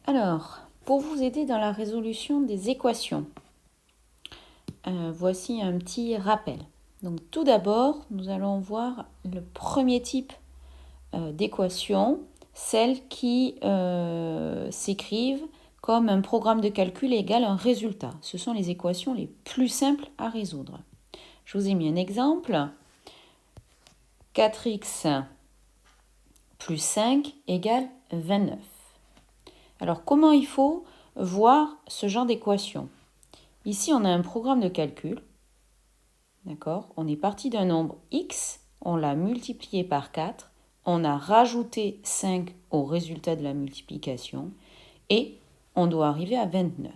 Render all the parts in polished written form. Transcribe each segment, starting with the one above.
Alors, pour vous aider dans la résolution des équations, voici un petit rappel. Donc, tout d'abord, nous allons voir le premier type d'équations, celles qui s'écrivent comme un programme de calcul égale un résultat. Ce sont les équations les plus simples à résoudre. Je vous ai mis un exemple. 4x plus 5 égale 29. Alors, comment il faut voir ce genre d'équation? Ici, on a un programme de calcul. D'accord? On est parti d'un nombre x, on l'a multiplié par 4, on a rajouté 5 au résultat de la multiplication et on doit arriver à 29.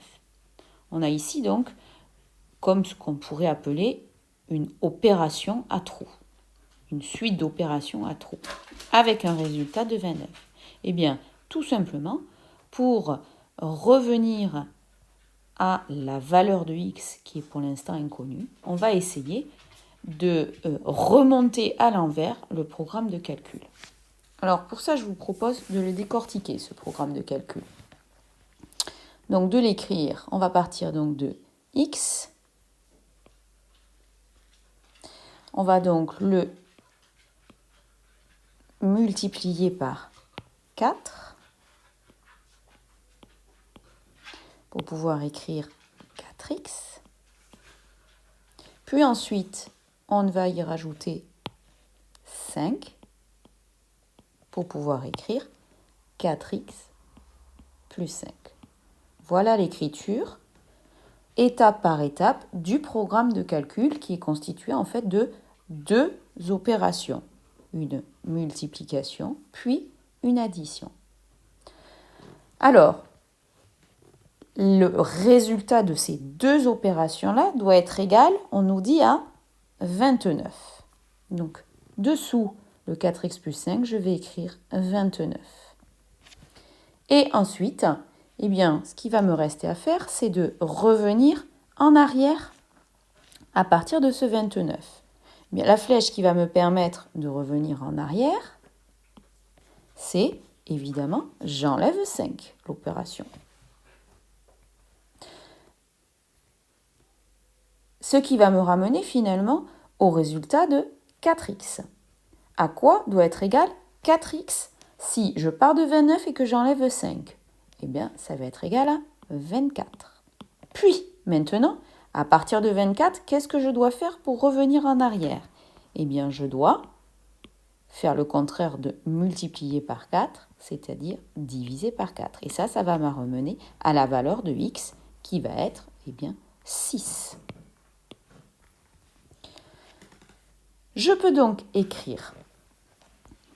On a ici donc comme ce qu'on pourrait appeler une opération à trous, une suite d'opérations à trous, avec un résultat de 29. Eh bien, tout simplement, pour revenir à la valeur de x qui est pour l'instant inconnue, on va essayer de remonter à l'envers le programme de calcul. Alors pour ça, je vous propose de le décortiquer, ce programme de calcul. Donc de l'écrire, on va partir donc de x. On va donc le multiplier par 4 pour pouvoir écrire 4x. Puis ensuite, on va y rajouter 5 pour pouvoir écrire 4x plus 5. Voilà l'écriture, étape par étape, du programme de calcul qui est constitué en fait de deux opérations. Une multiplication, puis une addition. Alors, le résultat de ces deux opérations-là doit être égal, on nous dit, à 29. Donc, dessous le 4x plus 5, je vais écrire 29. Et ensuite, eh bien, ce qui va me rester à faire, c'est de revenir en arrière à partir de ce 29. Eh bien, la flèche qui va me permettre de revenir en arrière, c'est évidemment, j'enlève 5, l'opération. Ce qui va me ramener finalement au résultat de 4x. À quoi doit être égal 4x si je pars de 29 et que j'enlève 5? Eh bien, ça va être égal à 24. Puis, maintenant, à partir de 24, qu'est-ce que je dois faire pour revenir en arrière? Eh bien, je dois faire le contraire de multiplier par 4, c'est-à-dire diviser par 4. Et ça va me ramener à la valeur de x qui va être, eh bien, 6. Je peux donc écrire.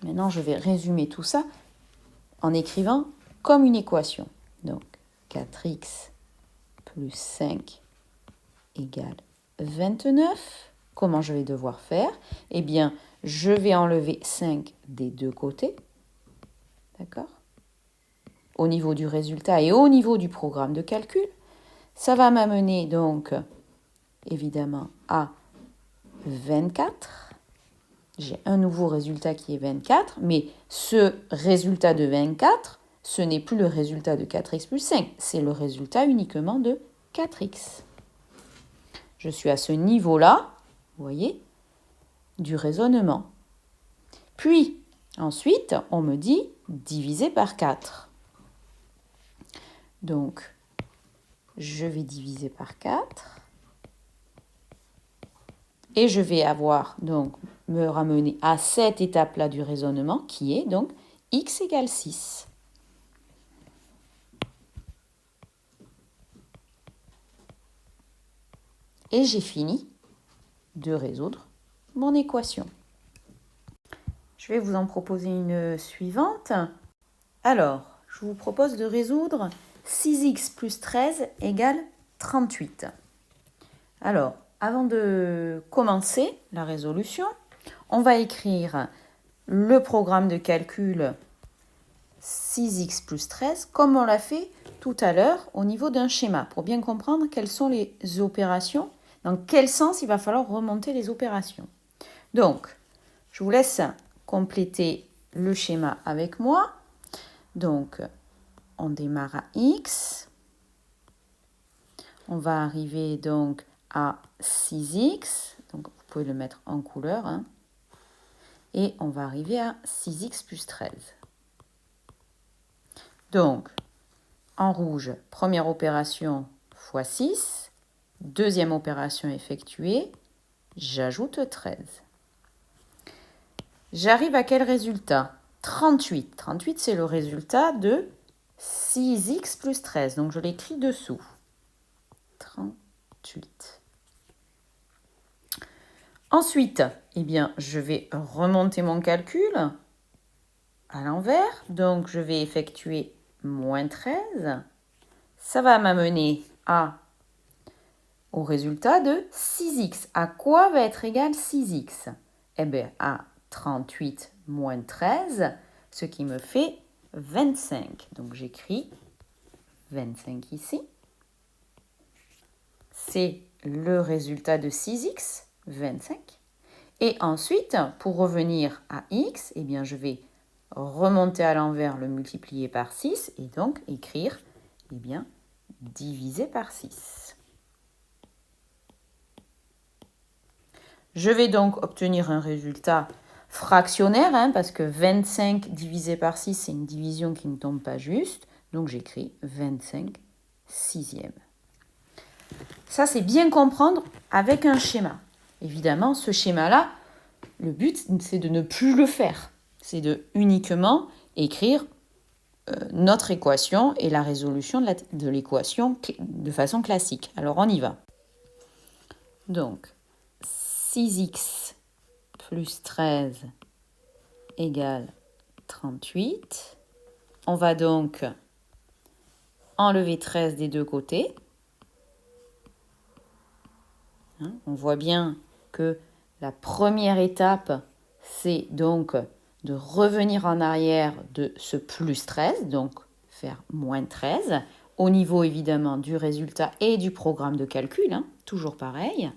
Maintenant, je vais résumer tout ça en écrivant comme une équation. Donc, 4x plus 5 égale 29. Comment je vais devoir faire? Eh bien, je vais enlever 5 des deux côtés. D'accord? Au niveau du résultat et au niveau du programme de calcul. Ça va m'amener donc, évidemment, à 24. J'ai un nouveau résultat qui est 24, mais ce résultat de 24, ce n'est plus le résultat de 4x plus 5, c'est le résultat uniquement de 4x. Je suis à ce niveau-là, vous voyez, du raisonnement. Puis, ensuite, on me dit diviser par 4. Donc, je vais diviser par 4. Et je vais avoir, donc, me ramener à cette étape-là du raisonnement qui est donc x égale 6. Et j'ai fini de résoudre mon équation. Je vais vous en proposer une suivante. Alors, je vous propose de résoudre 6x plus 13 égale 38. Alors, avant de commencer la résolution, on va écrire le programme de calcul 6x plus 13 comme on l'a fait tout à l'heure au niveau d'un schéma pour bien comprendre quelles sont les opérations, dans quel sens il va falloir remonter les opérations. Donc, je vous laisse compléter le schéma avec moi. Donc, on démarre à x. On va arriver donc à 6x. Donc, vous pouvez le mettre en couleur. Hein. Et on va arriver à 6x plus 13. Donc, en rouge, première opération fois 6. Deuxième opération effectuée, j'ajoute 13. J'arrive à quel résultat? 38. 38, c'est le résultat de 6x plus 13. Donc, je l'écris dessous. 38. Ensuite, eh bien, je vais remonter mon calcul à l'envers. Donc, je vais effectuer moins 13. Ça va m'amener au résultat de 6x. À quoi va être égal 6x? Eh bien, à 38 moins 13, ce qui me fait 25. Donc, j'écris 25 ici. C'est le résultat de 6x, 25. Et ensuite, pour revenir à x, eh bien, je vais remonter à l'envers, le multiplier par 6 et donc écrire, eh bien, divisé par 6. Je vais donc obtenir un résultat fractionnaire, hein, parce que 25 divisé par 6, c'est une division qui ne tombe pas juste. Donc, j'écris 25 sixièmes. Ça, c'est bien comprendre avec un schéma. Évidemment, ce schéma-là, le but, c'est de ne plus le faire. C'est de uniquement écrire notre équation et la résolution de l'équation de façon classique. Alors, on y va. Donc, 6x plus 13 égale 38. On va donc enlever 13 des deux côtés. On voit bien que la première étape, c'est donc de revenir en arrière de ce plus 13, donc faire moins 13, au niveau évidemment du résultat et du programme de calcul, hein, toujours pareil.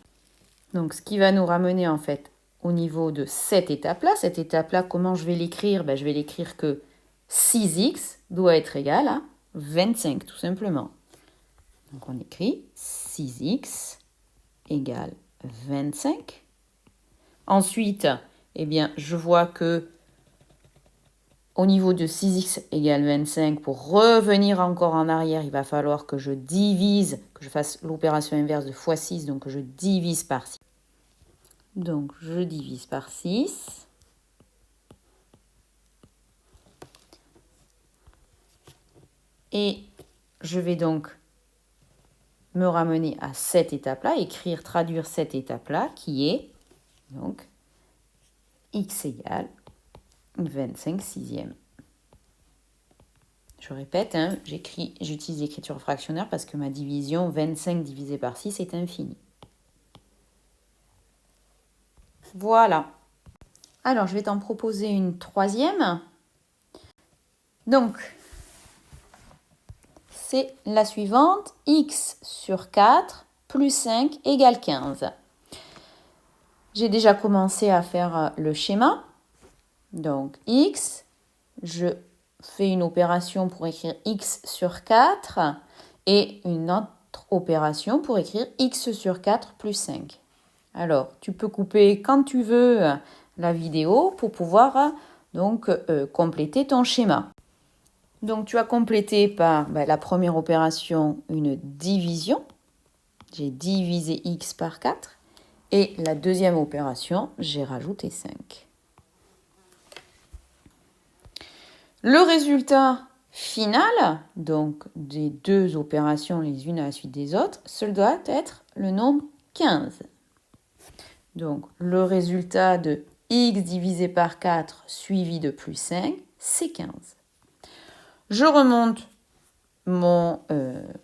Donc ce qui va nous ramener en fait au niveau de cette étape-là, comment je vais l'écrire? Je vais l'écrire que 6x doit être égal à 25, tout simplement. Donc on écrit 6x égale 25. Ensuite, eh bien, je vois que au niveau de 6x égale 25, pour revenir encore en arrière, il va falloir que je divise, que je fasse l'opération inverse de fois 6, donc que je divise par 6. Donc, je divise par 6. Et je vais donc me ramener à cette étape-là, traduire cette étape-là, qui est donc x égale 25 sixièmes. Je répète, hein, j'utilise l'écriture fractionnaire parce que ma division 25 divisé par 6 est infinie. Voilà. Alors, je vais t'en proposer une troisième. Donc, c'est la suivante. X sur 4 plus 5 égale 15. J'ai déjà commencé à faire le schéma. Donc, x, je fais une opération pour écrire x sur 4 et une autre opération pour écrire x sur 4 plus 5. Alors, tu peux couper quand tu veux la vidéo pour pouvoir donc compléter ton schéma. Donc, tu as complété par la première opération une division. J'ai divisé x par 4. Et la deuxième opération, j'ai rajouté 5. Le résultat final, donc des deux opérations les unes à la suite des autres, ce doit être le nombre 15. Donc, le résultat de x divisé par 4 suivi de plus 5, c'est 15. Je remonte mon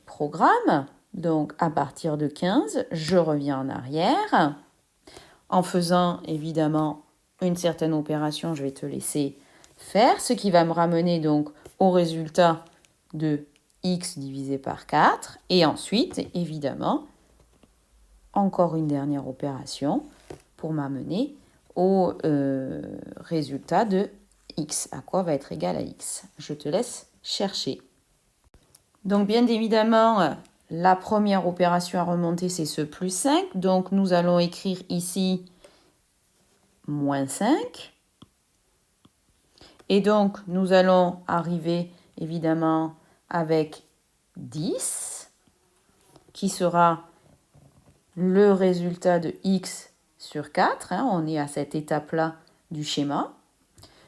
programme. Donc, à partir de 15, je reviens en arrière. En faisant, évidemment, une certaine opération, je vais te laisser faire, ce qui va me ramener donc au résultat de x divisé par 4. Et ensuite, évidemment, encore une dernière opération pour m'amener au résultat de x. À quoi va être égal à x? Je te laisse chercher. Donc, bien évidemment, la première opération à remonter, c'est ce plus 5. Donc, nous allons écrire ici moins 5. Et donc, nous allons arriver, évidemment, avec 10, qui sera le résultat de x sur 4. On est à cette étape-là du schéma.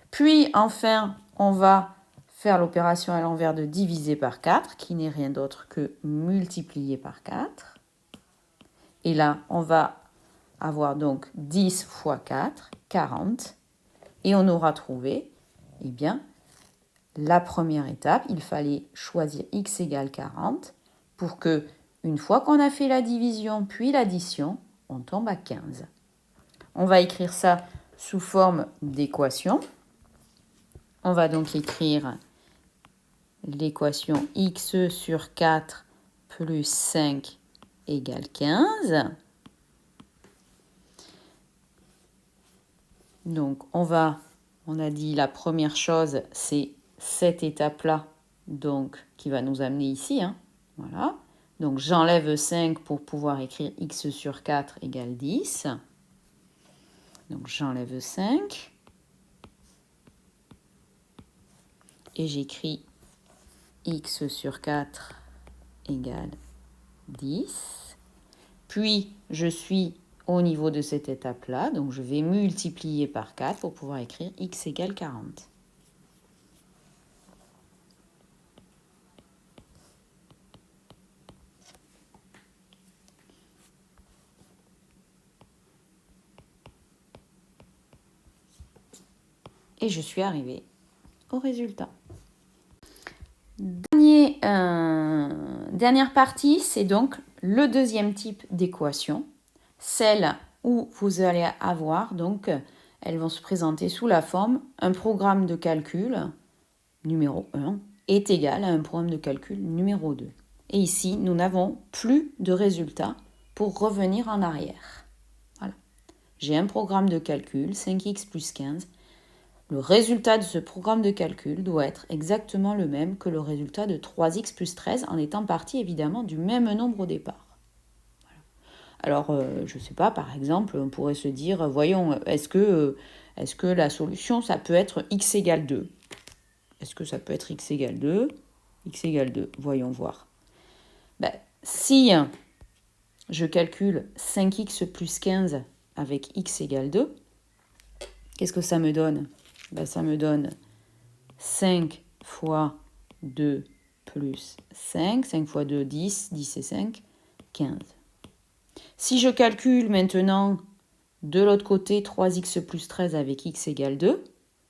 Puis, enfin, on va faire l'opération à l'envers de diviser par 4, qui n'est rien d'autre que multiplier par 4. Et là, on va avoir donc 10 fois 4, 40. Et on aura trouvé, eh bien, la première étape, il fallait choisir x égale 40 pour que, une fois qu'on a fait la division puis l'addition, on tombe à 15. On va écrire ça sous forme d'équation. On va donc écrire l'équation x sur 4 plus 5 égale 15. Donc, on a dit la première chose, c'est cette étape-là, donc qui va nous amener ici. Voilà. Donc, j'enlève 5 pour pouvoir écrire x sur 4 égale 10. Donc, j'enlève 5. Et j'écris x sur 4 égale 10. Puis, je suis au niveau de cette étape-là, donc je vais multiplier par 4 pour pouvoir écrire x égale 40. Et je suis arrivée au résultat. Dernière partie, c'est donc le deuxième type d'équation, celle où vous allez avoir, donc, elles vont se présenter sous la forme un programme de calcul numéro 1 est égal à un programme de calcul numéro 2. Et ici, nous n'avons plus de résultat pour revenir en arrière. Voilà. J'ai un programme de calcul, 5x plus 15. Le résultat de ce programme de calcul doit être exactement le même que le résultat de 3x plus 13 en étant parti évidemment du même nombre au départ. Voilà. Alors, je ne sais pas, par exemple, on pourrait se dire, voyons, est-ce que la solution, ça peut être x égale 2 ? Est-ce que ça peut être x égale 2 ? X égale 2, voyons voir. Si je calcule 5x plus 15 avec x égale 2, qu'est-ce que ça me donne ? Ça me donne 5 fois 2 plus 5. 5 fois 2, 10. 10 et 5, 15. Si je calcule maintenant de l'autre côté 3x plus 13 avec x égale 2,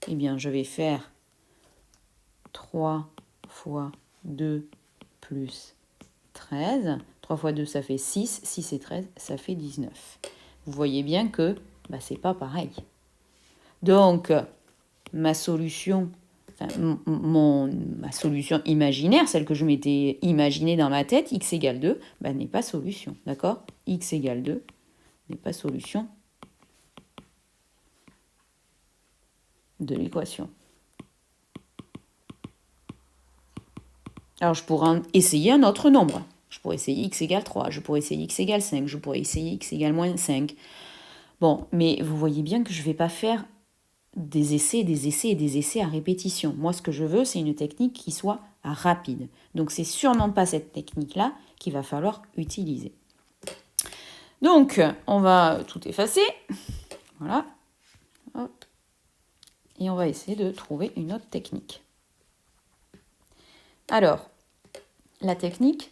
eh bien je vais faire 3 fois 2 plus 13. 3 fois 2, ça fait 6. 6 et 13, ça fait 19. Vous voyez bien que c'est pas pareil. Donc, ma solution imaginaire, celle que je m'étais imaginée dans ma tête, x égale 2, n'est pas solution, d'accord ? X égale 2 n'est pas solution de l'équation. Alors, je pourrais essayer un autre nombre. Je pourrais essayer x égale 3, je pourrais essayer x égale 5, je pourrais essayer x égale moins 5. Bon, mais vous voyez bien que je ne vais pas faire des essais, des essais et des essais à répétition. Moi, ce que je veux, c'est une technique qui soit rapide. Donc, c'est sûrement pas cette technique-là qu'il va falloir utiliser. Donc, on va tout effacer. Voilà. Hop. Et on va essayer de trouver une autre technique. Alors, la technique,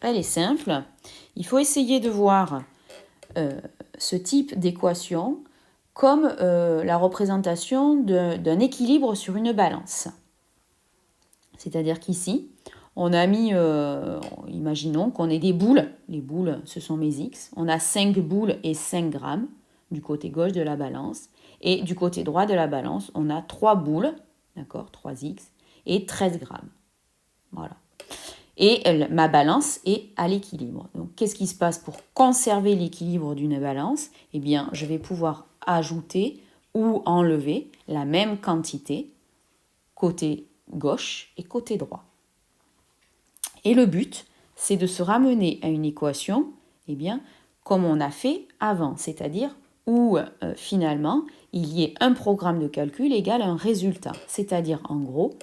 elle est simple. Il faut essayer de voir ce type d'équation comme la représentation d'un équilibre sur une balance. C'est-à-dire qu'ici, on a mis, imaginons qu'on ait des boules. Les boules, ce sont mes x. On a 5 boules et 5 grammes du côté gauche de la balance. Et du côté droit de la balance, on a 3 boules, d'accord, 3x, et 13 grammes. Voilà. Et ma balance est à l'équilibre. Donc, qu'est-ce qui se passe pour conserver l'équilibre d'une balance ? Eh bien, je vais pouvoir ajouter ou enlever la même quantité côté gauche et côté droit. Et le but, c'est de se ramener à une équation, eh bien, comme on a fait avant, c'est-à-dire où finalement il y ait un programme de calcul égal à un résultat. C'est-à-dire en gros,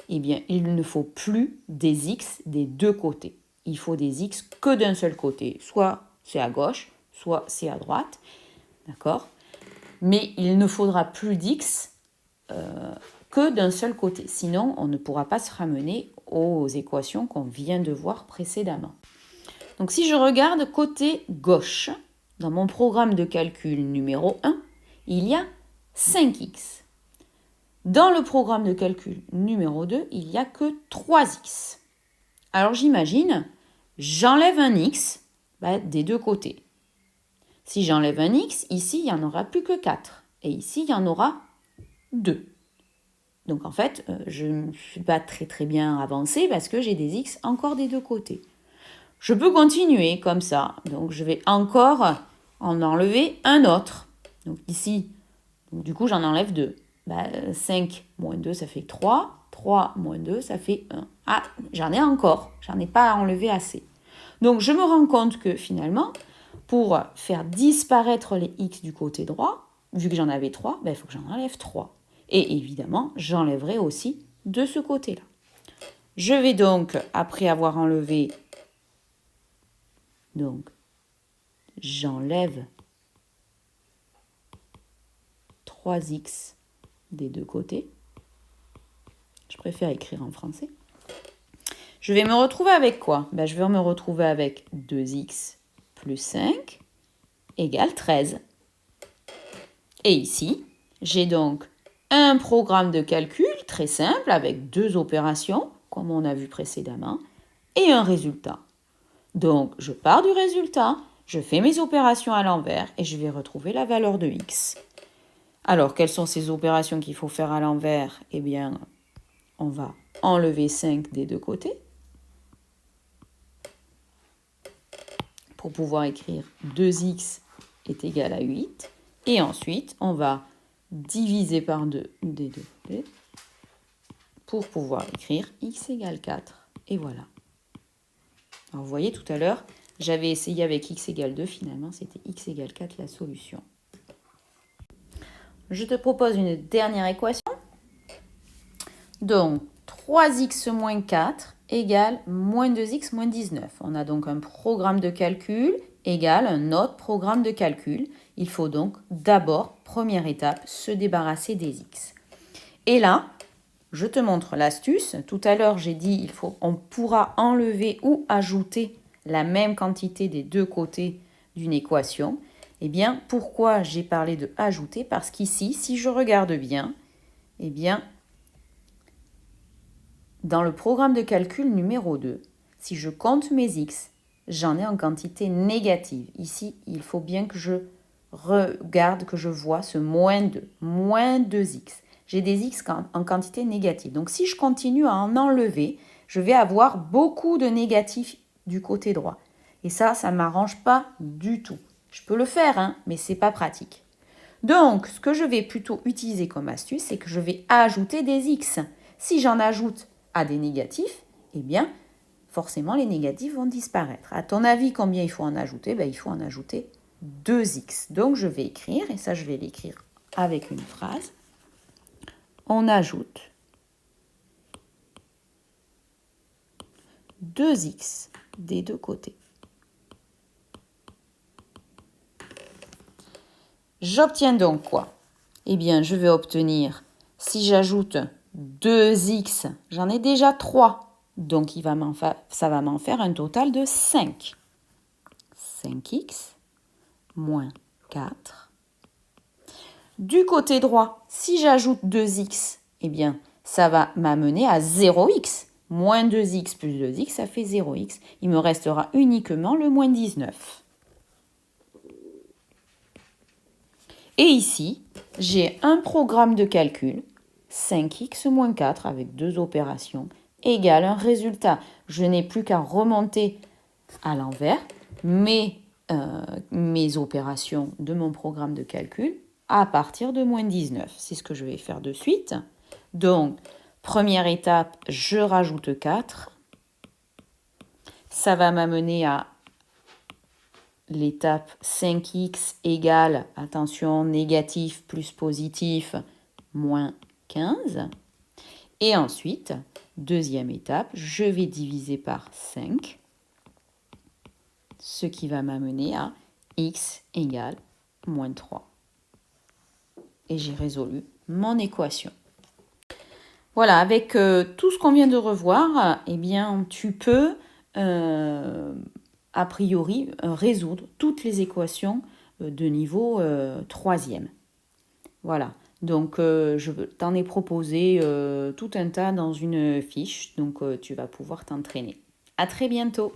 eh bien, il ne faut plus des x des deux côtés. Il faut des x que d'un seul côté. Soit c'est à gauche, soit c'est à droite. D'accord ? Mais il ne faudra plus d'x que d'un seul côté. Sinon, on ne pourra pas se ramener aux équations qu'on vient de voir précédemment. Donc si je regarde côté gauche, dans mon programme de calcul numéro 1, il y a 5x. Dans le programme de calcul numéro 2, il n'y a que 3x. Alors j'imagine, j'enlève un x des deux côtés. Si j'enlève un x, ici, il n'y en aura plus que 4. Et ici, il y en aura 2. Donc en fait, je ne suis pas très bien avancée parce que j'ai des x encore des deux côtés. Je peux continuer comme ça. Donc je vais encore en enlever un autre. Donc ici, du coup, j'en enlève 2. 5 moins 2, ça fait 3. 3 moins 2, ça fait 1. Ah, j'en ai encore. J'en ai pas enlevé assez. Donc je me rends compte que finalement, pour faire disparaître les x du côté droit, vu que j'en avais 3, il faut que j'en enlève 3. Et évidemment, j'enlèverai aussi de ce côté-là. Je vais donc, après avoir enlevé, donc j'enlève 3x des deux côtés. Je préfère écrire en français. Je vais me retrouver avec quoi ? Je vais me retrouver avec 2x plus 5 égale 13. Et ici, j'ai donc un programme de calcul très simple avec deux opérations, comme on a vu précédemment, et un résultat. Donc, je pars du résultat, je fais mes opérations à l'envers et je vais retrouver la valeur de x. Alors, quelles sont ces opérations qu'il faut faire à l'envers ? Eh bien, on va enlever 5 des deux côtés pour pouvoir écrire 2x est égal à 8. Et ensuite, on va diviser par 2 des deux côtés pour pouvoir écrire x égale 4. Et voilà. Alors, vous voyez, tout à l'heure, j'avais essayé avec x égale 2. Finalement, c'était x égale 4 la solution. Je te propose une dernière équation. Donc, 3x moins 4 égale moins 2x moins 19. On a donc un programme de calcul égale un autre programme de calcul. Il faut donc d'abord, première étape, se débarrasser des x. Et là, je te montre l'astuce. Tout à l'heure, j'ai dit on pourra enlever ou ajouter la même quantité des deux côtés d'une équation. Eh bien, pourquoi j'ai parlé de ajouter ? Parce qu'ici, si je regarde bien, eh bien, dans le programme de calcul numéro 2, si je compte mes x, j'en ai en quantité négative. Ici, il faut bien que je regarde, que je vois ce moins 2, moins 2x. J'ai des x en quantité négative. Donc, si je continue à en enlever, je vais avoir beaucoup de négatifs du côté droit. Et ça ne m'arrange pas du tout. Je peux le faire, mais ce n'est pas pratique. Donc, ce que je vais plutôt utiliser comme astuce, c'est que je vais ajouter des x. Si j'en ajoute à des négatifs, eh bien, forcément, les négatifs vont disparaître. À ton avis, combien il faut en ajouter ? Il faut en ajouter 2x. Donc, je vais écrire, et ça, je vais l'écrire avec une phrase. On ajoute 2x des deux côtés. J'obtiens donc quoi ? Eh bien, je vais obtenir, si j'ajoute 2x, j'en ai déjà 3. Donc, ça va m'en faire un total de 5. 5x moins 4. Du côté droit, si j'ajoute 2x, eh bien, ça va m'amener à 0x. Moins 2x plus 2x, ça fait 0x. Il me restera uniquement le moins 19. Et ici, j'ai un programme de calcul, 5x moins 4 avec deux opérations, égale un résultat. Je n'ai plus qu'à remonter à l'envers mes opérations de mon programme de calcul à partir de moins 19. C'est ce que je vais faire de suite. Donc, première étape, je rajoute 4. Ça va m'amener à l'étape 5x égale, attention, négatif plus positif, moins 15. Et ensuite, deuxième étape, je vais diviser par 5, ce qui va m'amener à x égale moins 3. Et j'ai résolu mon équation. Voilà, avec tout ce qu'on vient de revoir, eh bien, tu peux, a priori, résoudre toutes les équations de niveau 3e. Voilà, donc je t'en ai proposé tout un tas dans une fiche, donc tu vas pouvoir t'entraîner. À très bientôt.